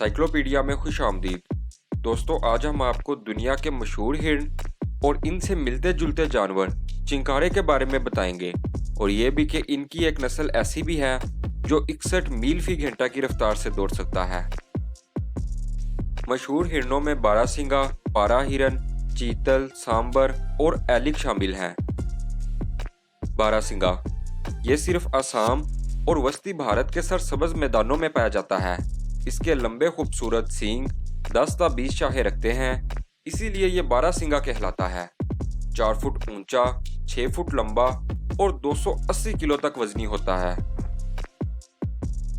Cyclopedia में खुश आमदीद। दोस्तों, आज हम आपको दुनिया के मशहूर हिरन और इनसे मिलते जुलते जानवर चिंकारे के बारे में बताएंगे और ये भी कि इनकी एक नस्ल ऐसी भी है जो 61 मील फी घंटा की रफ्तार से दौड़ सकता है। मशहूर हिरनों में बारहसिंगा, पारा हिरन, चीतल, सांबर और एलिक शामिल हैं। बारहसिंगा ये सिर्फ असम और वस्ती भारत के सरसब्ज मैदानों में पाया जाता है। इसके लंबे खूबसूरत सींग 10 ता 20 शाखें रखते हैं, इसीलिए ये बारहसिंगा कहलाता है। 4 फुट ऊंचा, 6 फुट लंबा और 280 किलो तक वजनी होता है।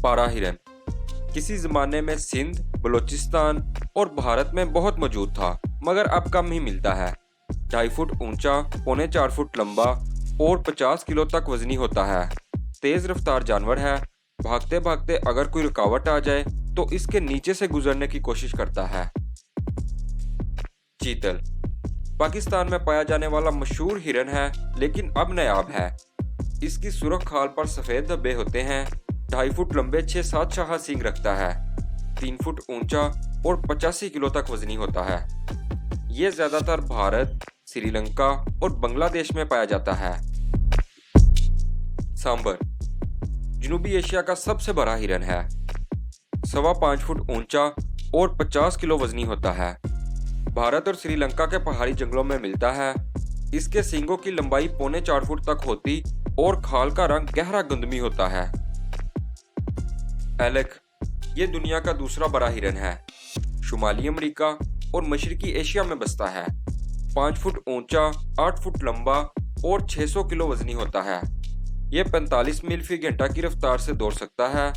पारा हिरन किसी जमाने में सिंध, बलूचिस्तान और भारत में बहुत मौजूद था, मगर अब कम ही मिलता है। 2.5 फुट ऊंचा, 4.25 फुट लंबा और 50 किलो तक वजनी होता है। तेज रफ्तार जानवर है। भागते भागते अगर कोई रुकावट आ जाए तो इसके नीचे से गुजरने की कोशिश करता है। चीतल पाकिस्तान में पाया जाने वाला मशहूर हिरन है, लेकिन अब नायाब है। इसकी सुर्ख खाल पर सफेद धब्बे होते हैं। 2.5 फुट लंबे 6-7 शाखा सींग रखता है। 3 फुट ऊंचा और 85 किलो तक वजनी होता है। ये ज्यादातर भारत, श्रीलंका और बांग्लादेश में पाया जाता है। सांबर जनूबी एशिया का सबसे बड़ा हिरन है। 5.25 फुट ऊंचा और 50 किलो वजनी होता है। भारत और श्रीलंका के पहाड़ी जंगलों में मिलता है। इसके सींगों की लंबाई 4.25 फुट तक होती और खाल का रंग गहरा गंधमी होता है। एलिक ये दुनिया का दूसरा बड़ा हिरन है। शुमाली अमेरिका और मशरकी एशिया में बसता है। 5 फुट ऊंचा, 8 फुट लंबा और 600 किलो वजनी होता है। यह 45 मील फी घंटा की रफ्तार से दौड़ सकता है।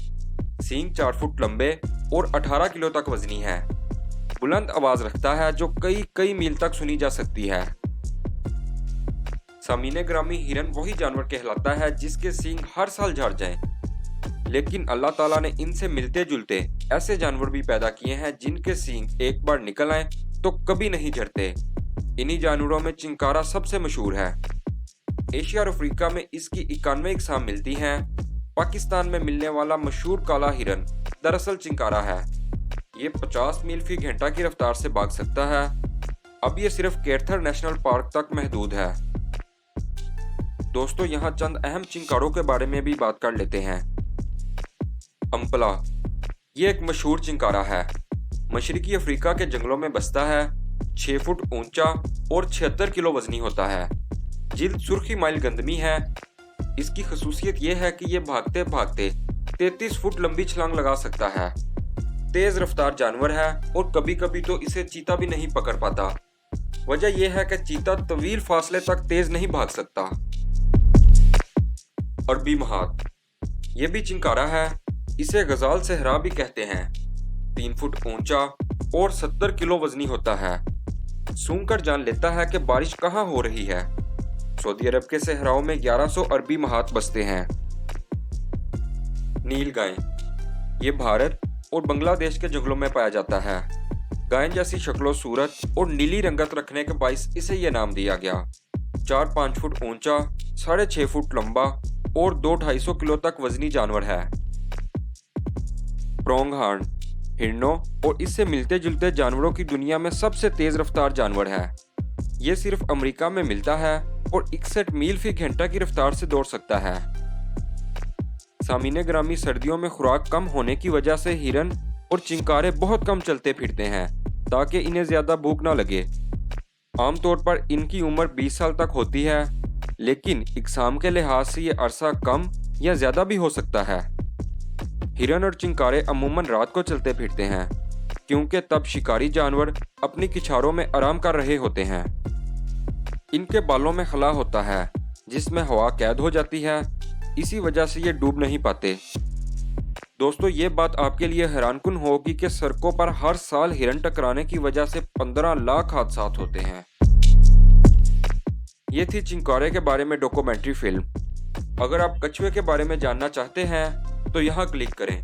सींग 4 फुट लंबे और 18 किलो तक वजनी है। बुलंद आवाज रखता है जो कई मील तक सुनी जा सकती है। सामीने ग्रामी हिरन वही जानवर कहलाता है जिसके सींग हर साल झड़ जाएं। लेकिन अल्लाह ताला ने इनसे मिलते जुलते ऐसे जानवर भी पैदा किए हैं जिनके सींग एक बार निकल आए तो कभी नहीं झड़ते। इन्हीं जानवरों में चिंकारा सबसे मशहूर है। एशिया और अफ्रीका में इसकी 91 इकसाम मिलती हैं। पाकिस्तान में मिलने वाला मशहूर काला हिरन दरअसल चिंकारा है। ये 50 मील फी घंटा की रफ्तार से भाग सकता है। अब ये सिर्फ केरथर नेशनल पार्क तक महदूद है। दोस्तों, यहाँ चंद अहम चिंकारों के बारे में भी बात कर लेते हैं। अम्पला ये एक मशहूर चिंकारा है। मशरकी अफ्रीका के जंगलों में बसता है। 6 फुट ऊंचा और 76 किलो वजनी होता है। जिल्द सुर्खी माइल गंदमी है। इसकी खसूसियत यह है कि यह भागते भागते 33 फुट लंबी छलांग लगा सकता है। तेज रफ्तार जानवर है और कभी कभी तो इसे चीता भी नहीं पकड़ पाता। वजह यह है कि चीता तवील फासले तक तेज नहीं भाग सकता। अरबी महात ये भी चिंकारा है। इसे गजाल सहरा भी कहते हैं। 3 फुट ऊंचा और 70 किलो वजनी होता है। सूंघ कर जान लेता है कि बारिश कहाँ हो रही है। सऊदी अरब के सहराओं में 1100 अरबी महात बसते हैं। नील गाय ये भारत और बांग्लादेश के जंगलों में पाया जाता है। गाय जैसी शक्लो सूरत और नीली रंगत रखने के बाइस इसे यह नाम दिया गया। 4-5 फुट ऊंचा, 6.5 फुट लंबा और 2-250 किलो तक वजनी जानवर है। प्रोंगहार्न हिरनों और इससे मिलते जुलते जानवरों की दुनिया में सबसे तेज रफ्तार जानवर है। यह सिर्फ अमेरिका में मिलता है और 61 मील फी घंटा की रफ्तार से दौड़ सकता है। सामीने ग्रामी सर्दियों में खुराक कम होने की वजह से हिरन और चिंकारे बहुत कम चलते फिरते हैं ताकि इन्हें ज्यादा भूख ना लगे। आमतौर पर इनकी उम्र 20 साल तक होती है, लेकिन इकसाम के लिहाज से ये अरसा कम या ज्यादा भी हो सकता है। हिरन और चिंकारे अमूमन रात को चलते फिरते हैं क्योंकि तब शिकारी जानवर अपनी किछारों में आराम कर रहे होते हैं। इनके बालों में खला होता है जिसमें हवा कैद हो जाती है, इसी वजह से ये डूब नहीं पाते। दोस्तों, ये बात आपके लिए हैरानकुन होगी कि सड़कों पर हर साल हिरन टकराने की वजह से 15 लाख हादसा होते हैं। ये थी चिंकारे के बारे में डॉक्यूमेंट्री फिल्म। अगर आप कछुए के बारे में जानना चाहते हैं तो यहाँ क्लिक करें।